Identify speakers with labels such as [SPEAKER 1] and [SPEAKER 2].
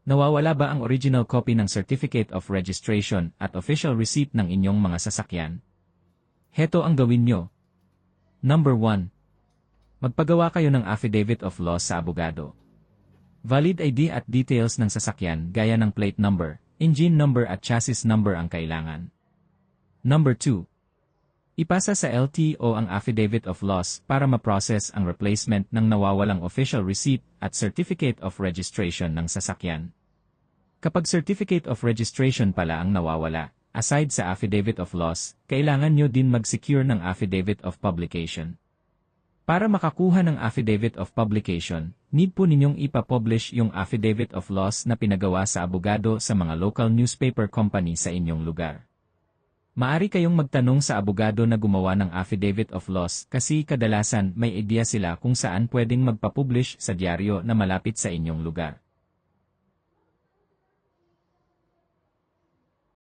[SPEAKER 1] Nawawala ba ang original copy ng Certificate of Registration at official receipt ng inyong mga sasakyan? Heto ang gawin nyo. Number 1. Magpagawa kayo ng Affidavit of Loss sa abogado. Valid ID at details ng sasakyan gaya ng plate number, engine number at chassis number ang kailangan. Number 2. Ipasa sa LTO ang Affidavit of Loss para ma-process ang replacement ng nawawalang official receipt at Certificate of Registration ng sasakyan. Kapag Certificate of Registration pala ang nawawala, aside sa Affidavit of Loss, kailangan nyo din mag-secure ng Affidavit of Publication. Para makakuha ng Affidavit of Publication, need po ninyong ipapublish yung Affidavit of Loss na pinagawa sa abogado sa mga local newspaper company sa inyong lugar. Maari kayong magtanong sa abogado na gumawa ng Affidavit of Loss kasi kadalasan may idea sila kung saan pwedeng magpapublish sa dyaryo na malapit sa inyong lugar.